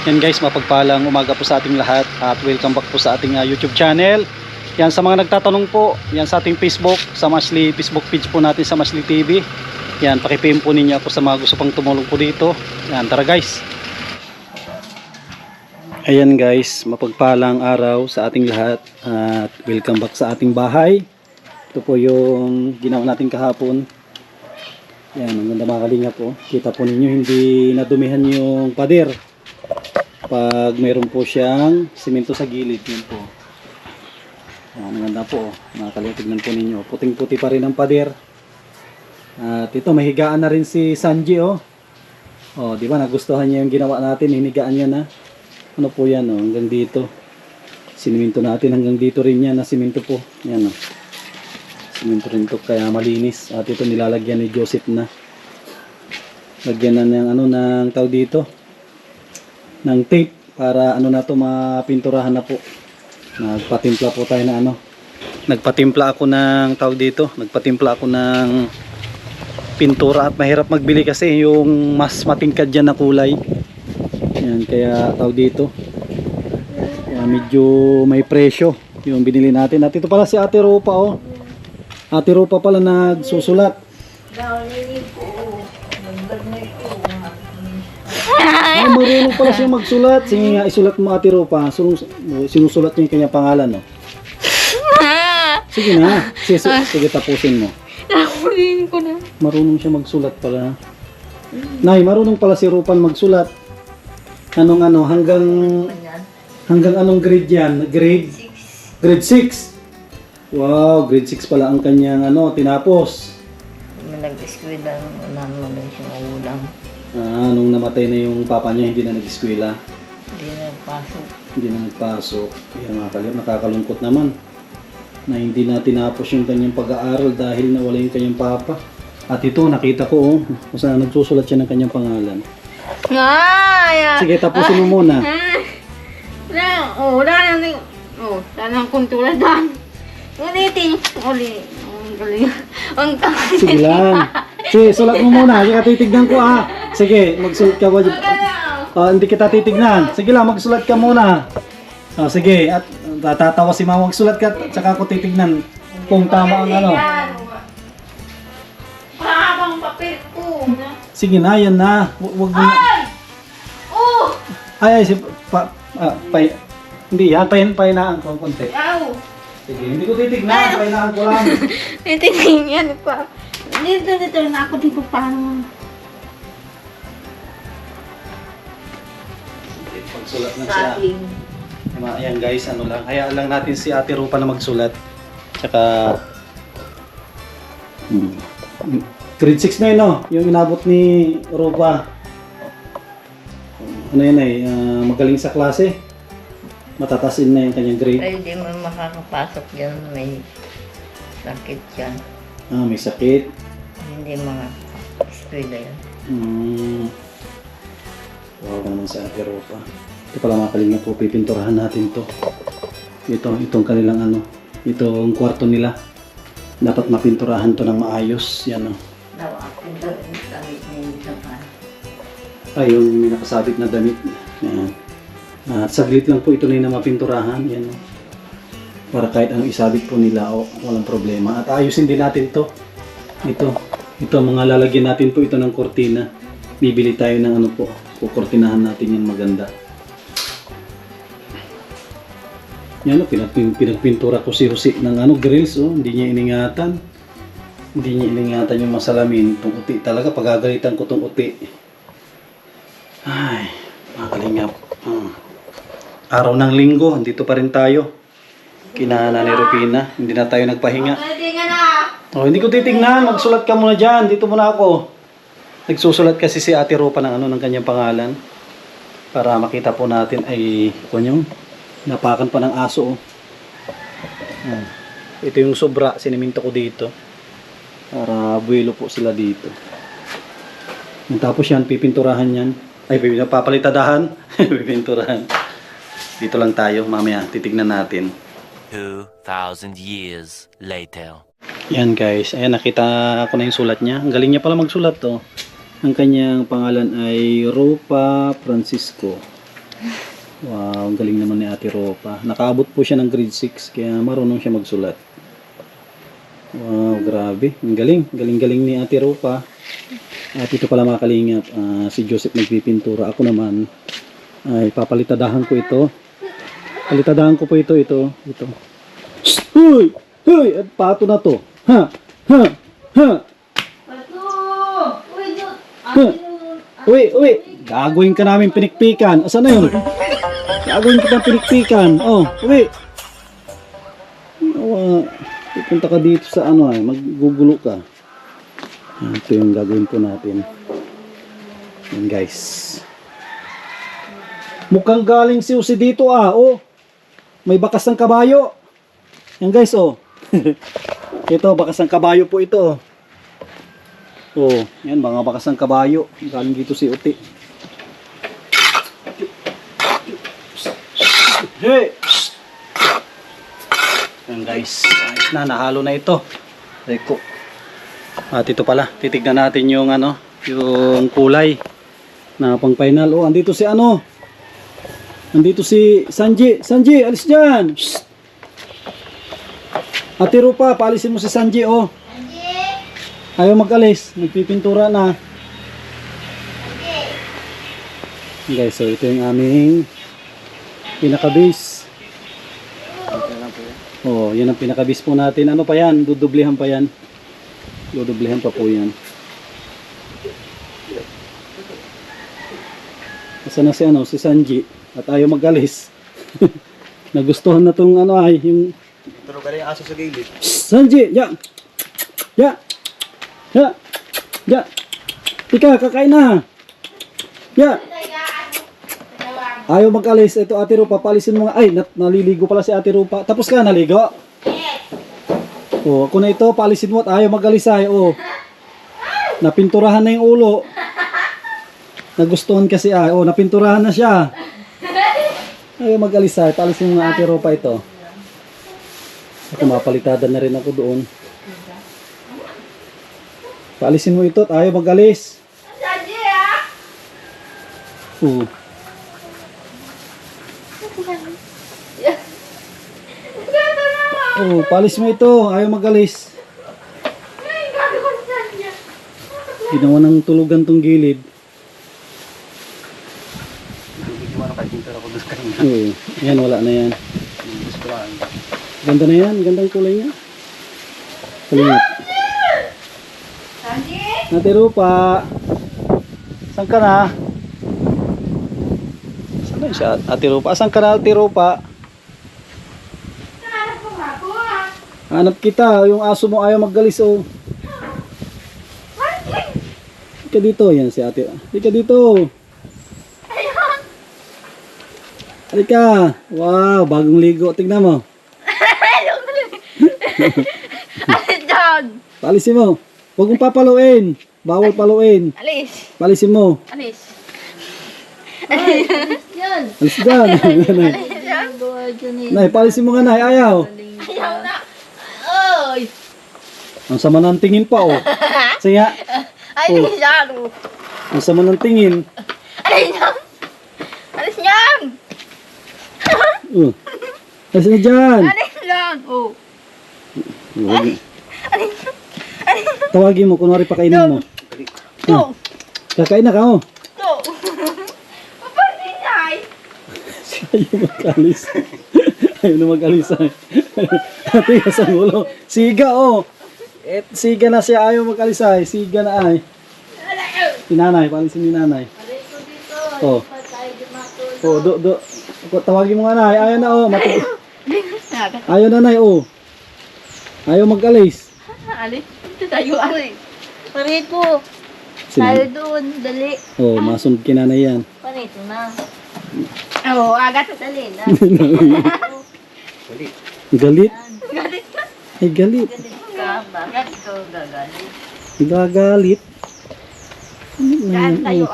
Yan guys, mapagpalang umaga po sa ating lahat at welcome back po sa ating YouTube channel. Yan sa mga nagtatanong po, yan sa ating Facebook, sa Masli Facebook page po natin sa Masli TV. Yan, paki-PM po ninyo ako sa mga gusto pang tumulong po dito. Yan, tara guys. Ayan guys, mapagpalang araw sa ating lahat at welcome back sa ating bahay. Ito po yung ginawa natin kahapon. Yan, ang ganda mga kalinga po. Kita po ninyo hindi nadumihan yung pader. Pag mayroon po siyang simento sa gilid, yun po. Yan, ang ganda po. Mga kalinga, tignan po ninyo. Puting-puti pa rin ang pader. At ito, mahigaan na rin si Sanji, oh. Oh, di ba? Nagustuhan niya yung ginawa natin. Hinigaan niya na. Ano po yan, oh. Hanggang dito. Siniminto natin. Hanggang dito rin yan na simento po. Yan, oh. Simento rin to, kaya malinis. At ito nilalagyan ni Joseph na. Lagyan na ng ano, ng tawag dito. Ng tape. Para ano na to, mapinturahan na po. Nagpatimpla po tayo na ano. Nagpatimpla ako ng tawag dito. Nagpatimpla ako ng pintura at mahirap magbili kasi yung mas matingkad dyan na kulay. Yan, kaya tawag dito. Kaya medyo may presyo yung binili natin. At ito pala si Ate Ropa, oh. Ate Ropa pala nagsusulat. Ay, marunong pala siya magsulat. Sige nga, isulat mo Ate Ropa. Sinusulat niya yung kanyang pangalan, no? Sige na. Sige, tapusin mo. Nakuliin ko na. Marunong siya magsulat pala. Nay, marunong pala si Ropan magsulat. Anong ano, hanggang anong grade yan? Grade 6. Wow, grade 6 pala ang kanyang ano, tinapos. Nag-eskwela naman siya ulam. Nung namatay na yung papa niya, hindi na nag-eskwela. Hindi na nagpasok. Hindi na nagpasok. Kaya mga kalim, nakakalungkot naman na hindi na tinapos yung kanyang pag-aaral dahil nawala yung kanyang papa. At ito, nakita ko, oh, kung saan nagsusulat siya ng kanyang pangalan. Sige, tapusin mo muna. Wala na kuntulan doon. Ulitin. Sige lang. Sige, sulat mo muna. Sige, titignan ko, ah. Sige, magsulat ka ba? Hindi kita titignan. Sige lang, magsulat ka muna. Sige, at tatawa si mama. Magsulat ka, tsaka ako titignan kung tama ang ano. Mahabang papel ko. Sige na, yan na. Wag mo na. Ay, hindi yan, pahinaan ko konti. Sige, hindi ko titignan, pahinaan ko lang. Titignan pa. Dito na ako dito paano. Pagsulat na siya. Ayan guys, ano lang. Hayaan lang natin si Ate Rupa na magsulat. Tsaka grade 6 na yun, no? Yung inabot ni Rupa. Ano yan ay, magaling sa klase. Matatasin na yung kanyang grade. Ay, hindi mo makakapasok dyan. May sakit yan. May sakit. Hindi makakaskwela yan. Wow naman sa Ate Ropa. Ito pala mga kalinga po, pipinturahan natin to. Itong kanilang ano, itong kwarto nila. Dapat mapinturahan to ng maayos. Yan o. Yung may nakasabit na damit. Yan. At saglit lang po ito na yung mapinturahan. Yan o. Para kahit anong isabit po nila, walang problema. At ayusin din natin to. Ito mga lalagyan natin po ito ng kortina. Bibili tayo ng ano po. Kukortinahan natin yung maganda. Yan o, pinagpintura ko si Jose ng ano, grills, oh. Hindi niya iningatan. Hindi niya iningatan yung masalamin. Itong uti talaga, pagagalitan ko itong uti. Ay, makalingap. Araw ng linggo, andito pa rin tayo. Kina Nanay Rupina, hindi na tayo nagpahinga. Hindi ko titignan, magsulat ka muna dyan. Dito muna ako. Nagsusulat kasi si Ate Ropa ng ano, ng kanyang pangalan. Para makita po natin ay yung napakan pa ng aso. Ito yung sobra, siniminto ko dito. Para buwelo po sila dito. Tapos yan, pipinturahan yan. Ay, papalitadahan. Pipinturahan. Dito lang tayo, mamaya titignan natin. 2,000 years later. Yan guys, ayan, nakita ko na yung sulat niya. Ang galing niya pala magsulat to. Ang kanyang pangalan ay Ropa Francisco. Wow, ang galing naman ni Ate Ropa. Nakaabot po siya ng grade 6, kaya marunong siya magsulat. Wow, grabe. Ang galing. Galing-galing ni Ate Ropa. At ito pala mga kalingap, si Joseph nagpipintura. Ako naman, ay papalitadahan ko ito. Palitadahan ko po ito. Shhh! Huy! Huy! At pato na to. Ha! Ha! Ha! Pato! Uy, Diyos! Huh. Uwi! Gagawin ka namin pinikpikan. Asan na yun? Gagawin kita pinikpikan. Oh, uwi! Pupunta ka dito sa ano ay, maggugulo ka. Ito yung gagawin po natin. Yan guys. Mukhang galing si Usi dito oh. May bakas ng kabayo. Yan guys oh. Ito, bakas ng kabayo po ito oh. Yan, mga bakas ng kabayo. Galing dito si Uti. Hey! Yan guys. Ayos na, nahalo na ito. Reko. At ito pala, titignan natin yung ano, yung kulay na pang final. Oh, andito si ano? Andito si Sanji. Sanji, alis dyan. Shhh. Ate Rupa, paalisin mo si Sanji oh. Ayaw mag-alis, nagpipintura na. Guys, so ito yung aming pinaka-base. Oh, yan ang pinaka-base po natin. Ano pa yan? Dudublihan pa yan. Dudublihan pa po yan. Asa na si ano, si Sanji at ayaw mag-alis. Nagustuhan na tong ano ay yung Pero kaya yung aso sa gilid. Sanji, ya. Ya. Ya. Ya. Tika, kakain na. Ya. Ayaw mag-alis. Ito Ate Rupa, paalisin mo nga. Ay, naliligo pala si Ate Rupa. Tapos ka naligo? Oh, ako na ito, paalisin mo at ayaw mag-alis ay. Oh. Napinturahan na yung ulo. Nagustuhan kasi ay. Oh, napinturahan na siya. Ayaw mag-alis ay. Paalisin mo nga Ate Rupa ito. Ako mapalitadan na rin ako doon. Paalisin mo ito at ayaw mag-alis. Oh. Oh, paalis mo ito. Ayaw mag-alis. Ginawa ng tulugan tong gilid. Oo. Yan, wala na yan. Ganda na yan. Gandang kulay niya. Kalingap. Ate Rupa. Saan ka na? Saan na siya? Ate Rupa. Saan ka na Ate Rupa? Hanap kita, yung aso mo ayaw mag-galis oh. Halika dito, yan si ate. Halika dito. Halika. Wow, bagong ligo. Tignan mo. Paalisin mo. Huwag mong papaluin. Bawal paluin. Alis. Paalisin mo. Alis. Alis dyan. Nay, paalisin mo nga nay. Ayaw. Ayaw na. Oy. Ang sama ng tingin pa oh. Sige nga. Ay, Oh. alis yan. Ang sama ng tingin. Alis yan. Alis yan. Oh. Alis na dyan. Alis yan. Oh. Huwag. Alis yan. Alis yan. Tawagin mo, kunwari pakainin mo. Go. Kakain na ka oh. Go. Papasinay. Ayaw mag-alis. Ayaw na mag-alis ay. Ate, sa ulo. Siga oh. Siga na siya, ayaw mag-alis ay. Siga na ay. Si nanay, paalisin ni nanay. Oh. Oh, do. Tawagin mo nga nay. Ayaw na oh. Ayaw na nay oh. Ayaw mag-alis. Alis. Ito tayo alis. Parito. Sino? Tayo doon. Dali. Oh, masunod kinanay yan. Parito na. Oo, agad na dali na. Galit. Galit ka. Ay, galit. Ka. Bakit ikaw gagalit? Gagalit. Saan tayo?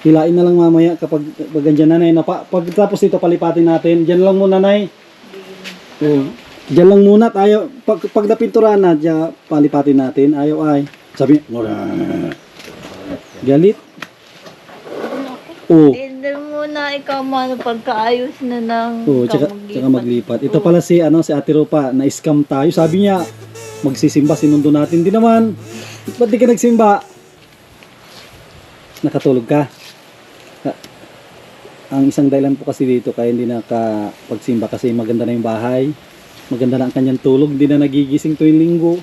Hilain na lang mamaya kapag ganyan nanay. Pagtapos dito palipatin natin. Diyan lang muna nay. Oh. Diyan lang muna tayo. Pag napinturahan na, diyan palipatin natin. Ayaw ay. Sabi niya, galit. Oh. Tinder mo mo na ikaw man pagkaayos na ng Oo, tsaka maglipat. Ito pala si Ate Ropa, na-scam tayo. Sabi niya, magsisimba, sinundo natin. Di naman. Ba't di ka nagsimba? Nakatulog ka? Ang isang dahilan po kasi dito kaya hindi nakapagsimba kasi maganda na yung bahay. Maganda na ang kanyang tulog. Hindi na nagigising tuwing linggo.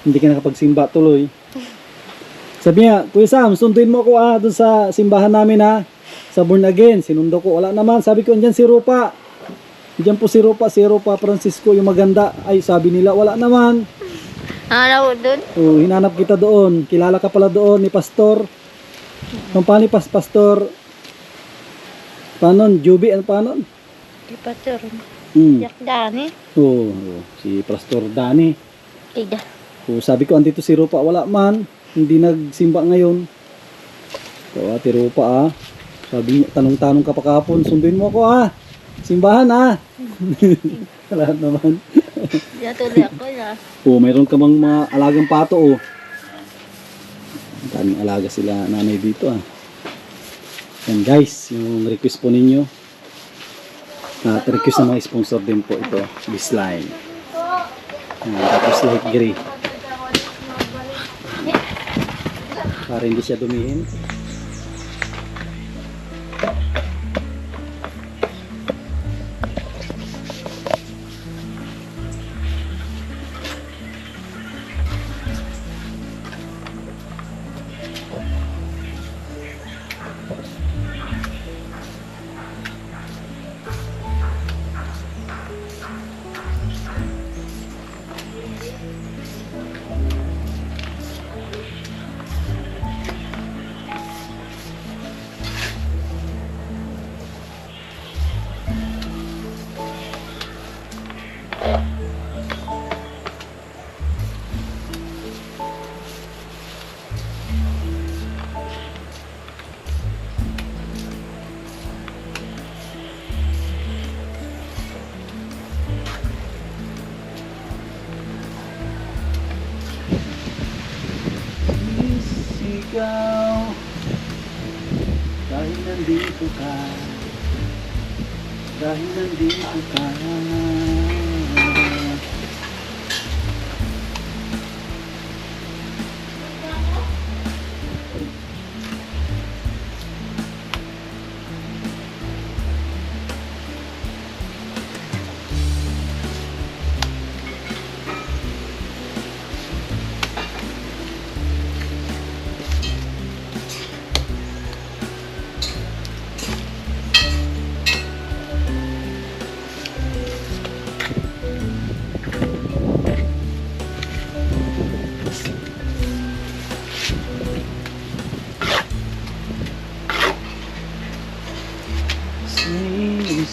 Hindi ka nakapagsimba tuloy. Sabi niya, Kuya Sam, sunduin mo ako doon sa simbahan namin sa Born Again. Sinundo ko. Wala naman. Sabi ko, andyan si Rupa. Andyan po si Rupa Francisco, yung maganda. Ay, sabi nila, wala naman. Araw doon? Oh, hinanap kita doon. Kilala ka pala doon ni Pastor. Ang paano ni Pastor? Paano? Juby, ano paano? Di pa sir. Jack Dani. Oh, si Pastor Dani. Ida. Oh, sabi ko, andito si Rupa. Wala man. Hindi nagsimba ngayon. So, Ate Rupa sabi niya, tanong-tanong ka pa kahapon, sunduin mo ako simbahan Wala naman. Diya tuloy ako na. Oh, mayroon ka bang mga alagang pato Ang daming alaga sila nanay dito Yan guys, yung request po ninyo. At request ng mga sponsor din po ito, Bisline. Tapos light gray. Para hindi siya dumihin. Ikaw, dahil nandito ka, dahil nandito ka.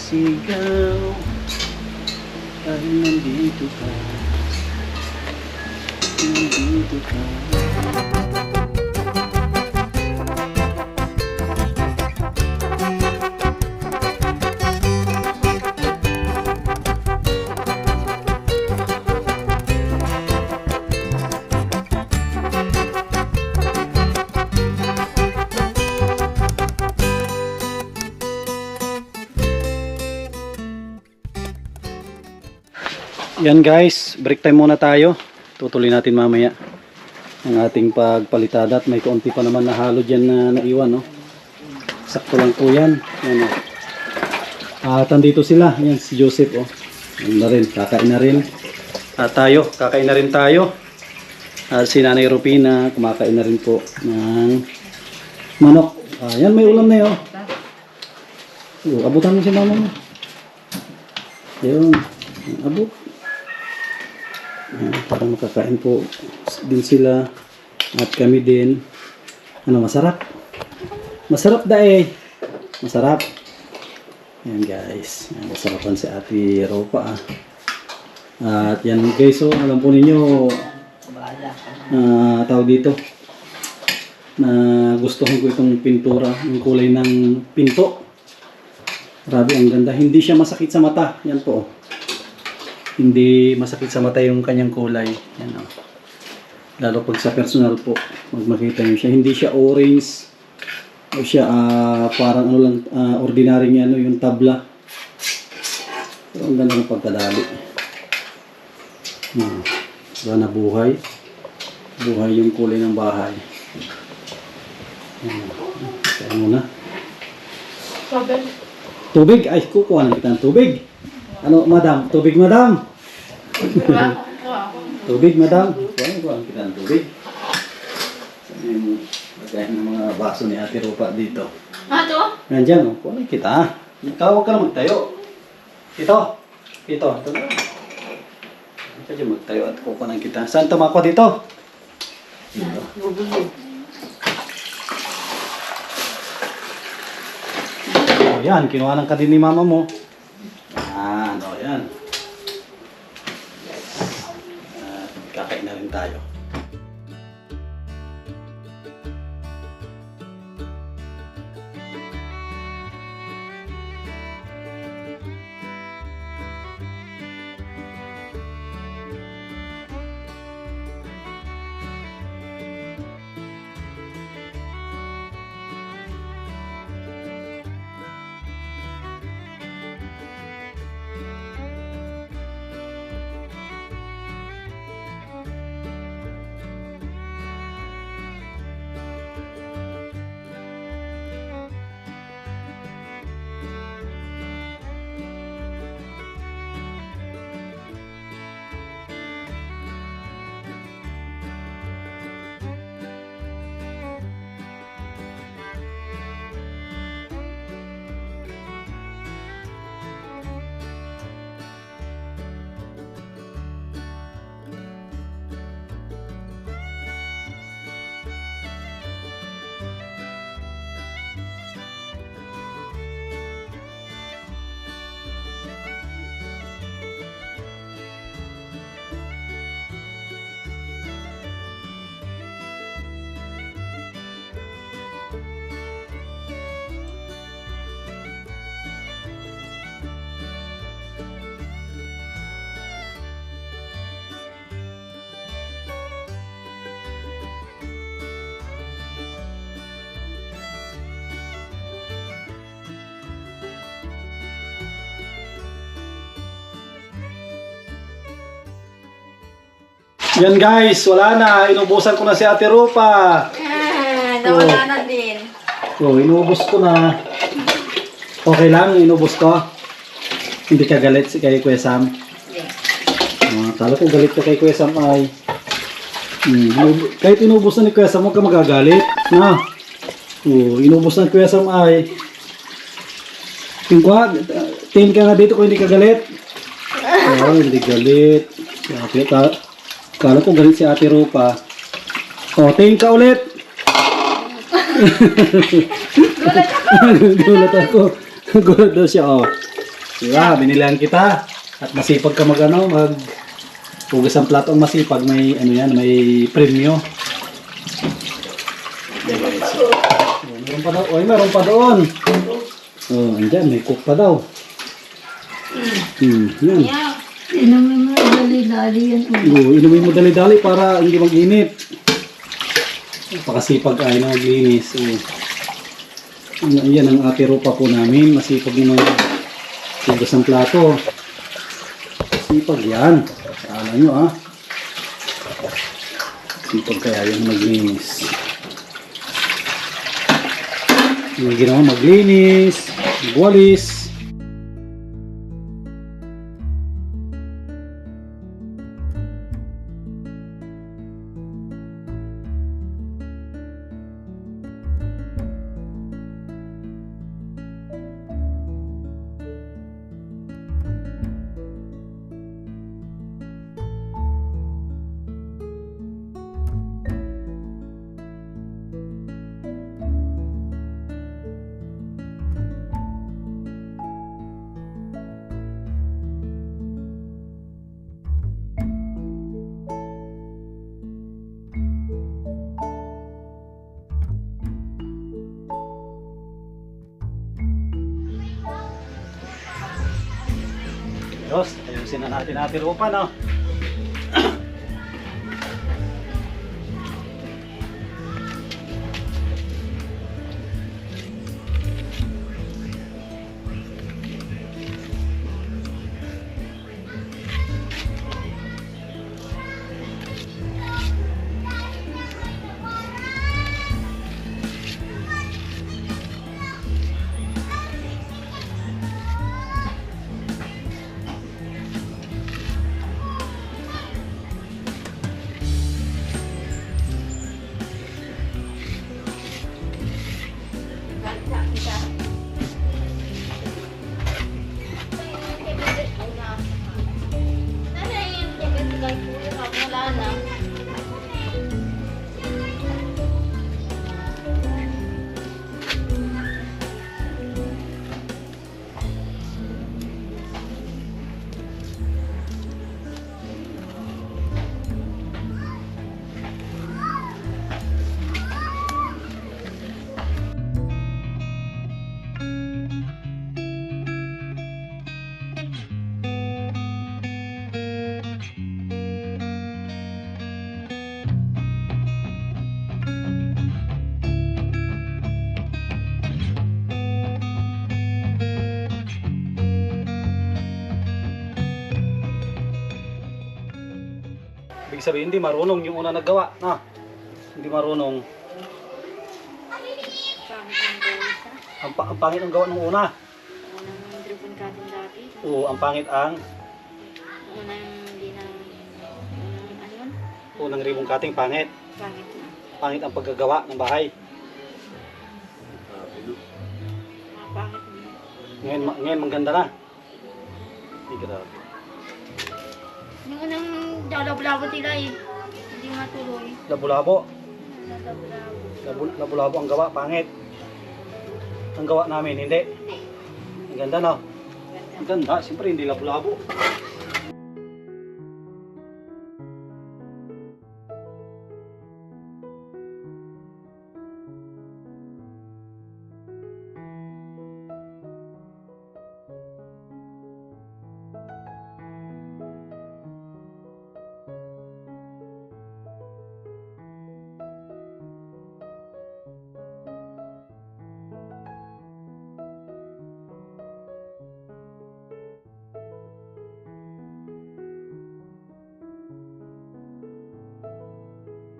Sinisigaw dahil nandito ka, nandito ka. Yan guys, break time muna tayo. Tutuloy natin mamaya ang ating pagpalitada at may kaunti pa naman na halo dyan na naiwan. Sakto lang po yan. Yan, At andito sila. Yan si Joseph. Yan na rin, kakain na rin. At tayo, kakain na rin tayo. At si Nanay Rupina, kumakain na rin po ng manok. Yan, may ulam na yun. Abutan mo si mama mo. Yan, abot. Para makakain po din sila at kami din. Masarap. Masarap Masarap. Yan guys. Masarapan si Ate Ropa. At yan guys, alam po ninyo tawag dito na gustuhan ko itong pintura, yung kulay ng pinto. Grabe, ang ganda. Hindi siya masakit sa mata. Yan po. Hindi masakit sa mata yung kanyang kulay. Yan Lalo pag sa personal po, makita nyo siya. Hindi siya orange. O siya, parang ano lang, ordinary ano, yung tabla. Pero ang ganda ng pagkadali. Sana buhay. Buhay yung kulay ng bahay. Kaya muna. Tubig? Ay, kukuha na kita ng tubig. Ano, madam? Tubig, madam? Tubig, madam? Kuha na kita ng tubig. Saan yung lagay ng mga baso ni Ate Rupa dito? Nandyan, oh. Kuha na kita. Tawag ka na magtayo. Ito. Ito na. Ito dyan magtayo at kukuha na kita. Saan tumako dito? Dito. O yan, kinuha ka din ni mama mo. Yan, o yan. At kakain na rin tayo. Yan guys, wala na. Inubusan ko na si Ate Rupa. Nawala na din. So, inubos ko na. Okay lang, inubos ko. Hindi ka galit kay Kuya Sam? Tala ko galit ka kay Kuya Sam ay. Kahit inubos na ni Kuya Sam, huwag ka magagalit. Na. Inubos na ni Kuya Sam ay. Tingin ka nga dito kung hindi ka galit. Hindi galit. Kala ko galit si Ate Rupa. Tingin ka ulit. Gulat ako. Gulat daw siya. Diba, binilan kita. At masipag ka hugas ang plato ang masipag. May, may premyo. Meron pa daw. Meron pa doon. Andyan, may cook pa daw. Yan. Inumin mo dali-dali yan. Inumin mo dali-dali para hindi mag-init. Pakasipag ay na maglinis. Yan ang Ate Rupa po namin. Masipag naman hugas ang plato. Sipag yan. Kala nyo Sipag kaya yung maglinis. Yung ginawa maglinis, magwalis. Ayusin na natin Ate Rupa, no? Ibig sabihin, hindi marunong yung una naggawa. Na? Hindi marunong. Pangit ang gawa isa. Ang pangit ang gawa ng una. Unang ribbon cutting dati. Oo, ang pangit ang Unang hindi na, ano yun? unang ribbon cutting, pangit. Pangit na. Pangit ang paggagawa ng bahay. Pangit na. Ngayon maganda na. Hindi grabe. Yung unang labo-labo nila eh. Hindi matuloy. Labo-labo. Labo-labo. Labo-labo ang gawa, pangit. Ang gawa namin, hindi. Ang ganda, no? Ang ganda, siyempre hindi labo-labo.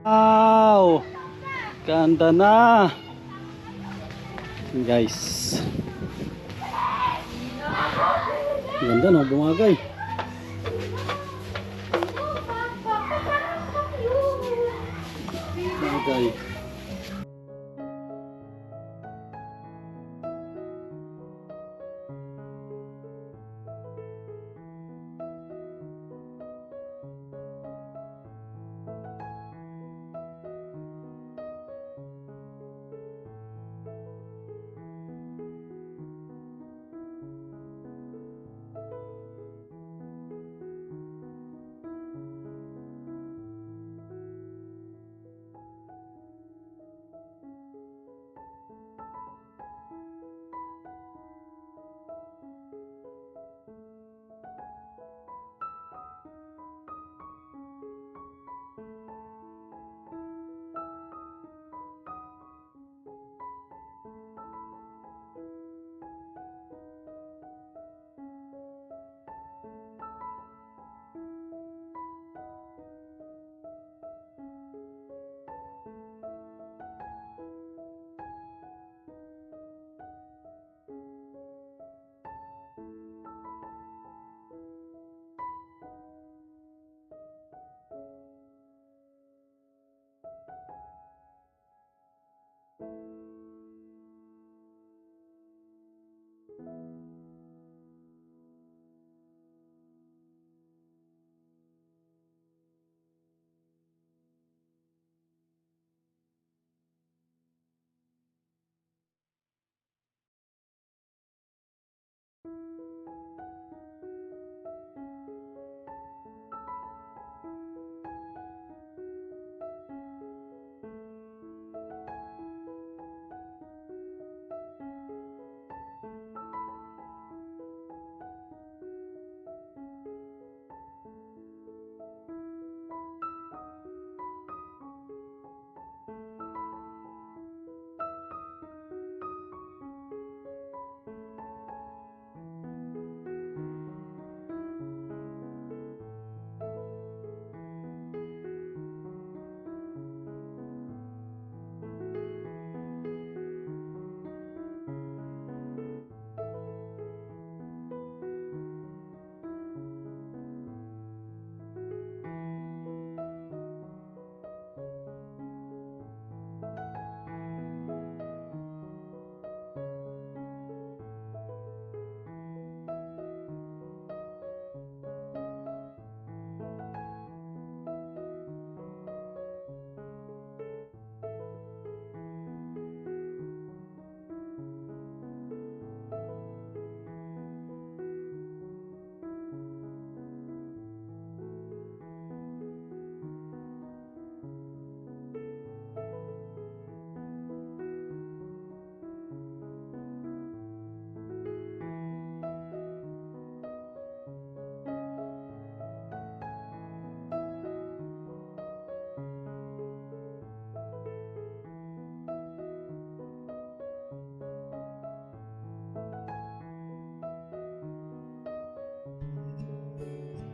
Wow! Ganda na! Guys. Ganda, no? Bumagay. Bumagay.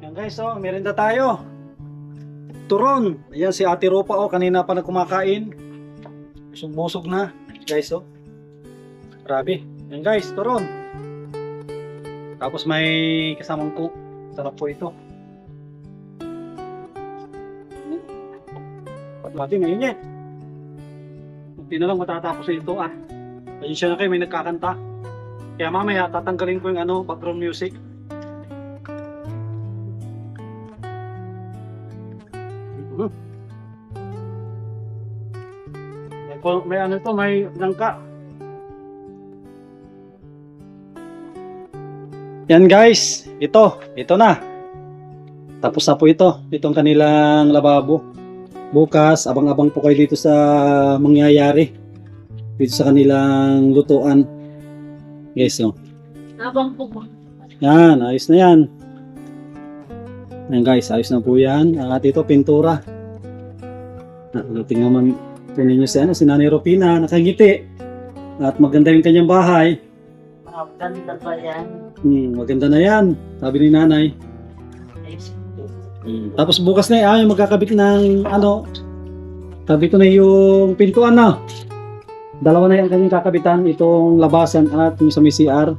Yan guys, oh, merenda tayo. turon. Ayan si Ate Ropa oh, kanina pa na kumakain. Busog na, guys oh. Grabe. Ayan guys, turon. Tapos may kasamang cook. Sarap po ito. Pati mainit. Hindi na lang matatapos ito ah. Ayun siya na kayo, may nagkakanta. Kaya mamaya tatanggalin ko yung background music. May may langka. Yan guys, ito na. Tapos na po ito. Itong kanilang lababo. Bukas, abang-abang po kayo dito sa mangyayari. Dito sa kanilang lutuan. Guys, no. Abang po ba? Yan, ayos na yan. Yan guys, ayos na po yan. At ito, pintura. Tingnan naman po ninyo si Nanay Ropina, nakangiti. At maganda yung kanyang bahay. Ganda ba yan? Maganda na yan, sabi ni Nanay. Tapos bukas na yung magkakabit ng sabi ko na yung pintuan na. Dalawa na yung kanyang kakabitan, itong labasan at yung sa may CR.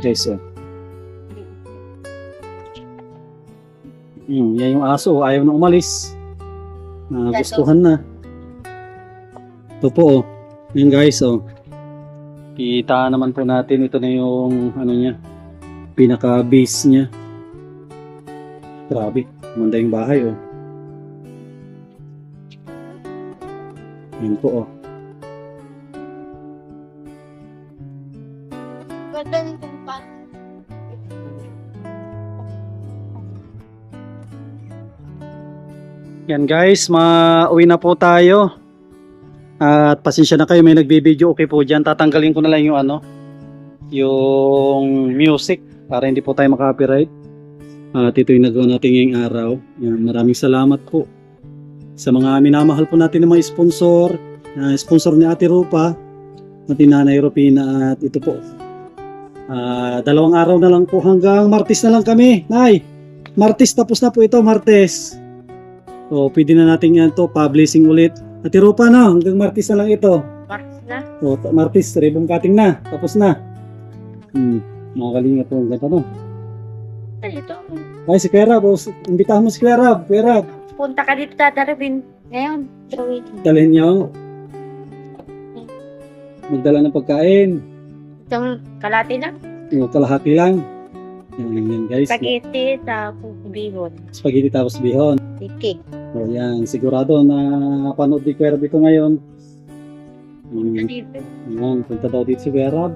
Guys, yan yung aso, ayaw na umalis. Gustuhan na. Ito po, yan guys, kita naman po natin, ito na yung niya, pinaka base niya. Grabe, manda yung bahay yan po Ganda nitong pan. Yan guys, mauwi na po tayo. At pasensya na kayo, may nagbibideo, okay po dyan. Tatanggalin ko na lang yung yung music para hindi po tayo maka-copyright. At ito yung nagawa natin ngayong araw. Yan, maraming salamat po sa mga minamahal po natin ng mga sponsor. Sponsor ni Ate Rupa at Nanay Ropina. At ito po, 2 araw na lang po, hanggang Martes na lang kami. Nay, Martes, tapos na po ito, Martes. So, pwede na natin yan to, publishing ulit. Ate Rupa na, hanggang Martes na lang ito. Martes na? O, Martes, ribbon cutting na, tapos na. Mga kalinga po, ang ganda no. Ito. Ay, si Kuya Rab, imbitahan mo si Kuya Rab. Kuya Rab, Punta ka dito, Tadarabin. Ngayon, drawing. dalhin niyo. Magdala ng pagkain. Itong kalati lang. Yung kalahati lang. Yan guys. Spaghetti, tapos bihon. Spaghetti tapos bihon. Tikik. O yan, sigurado na panood ni Kuya Rab ito ngayon. Dito. Yan, punta daw dito si Kuya Rab.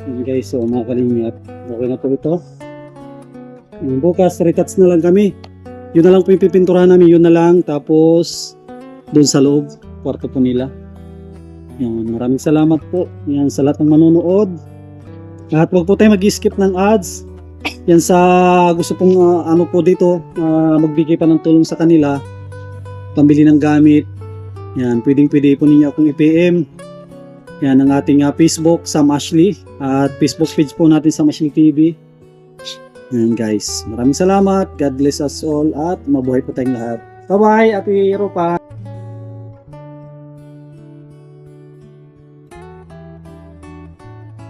Yan guys, so mga kalingap. Okay na po ito. Bukas, retouch na lang kami. Yun na lang po yung pipinturahan namin, yun na lang. Tapos, doon sa loob, kwarto po nila. Yan, maraming salamat po. Yan, sa lahat ng manonood. At huwag po tayo mag-skip ng ads. Yan sa gusto pong po dito, magbigay pa ng tulong sa kanila. Pambili ng gamit. Yan, pwede po ninyo akong i-PM. Yan ang ating Facebook, Sam Ashley. At Facebook page po natin, Sam Ashley TV. Yan guys, maraming salamat. God bless us all at mabuhay po tayong lahat. Bye-bye, Ate Rupa.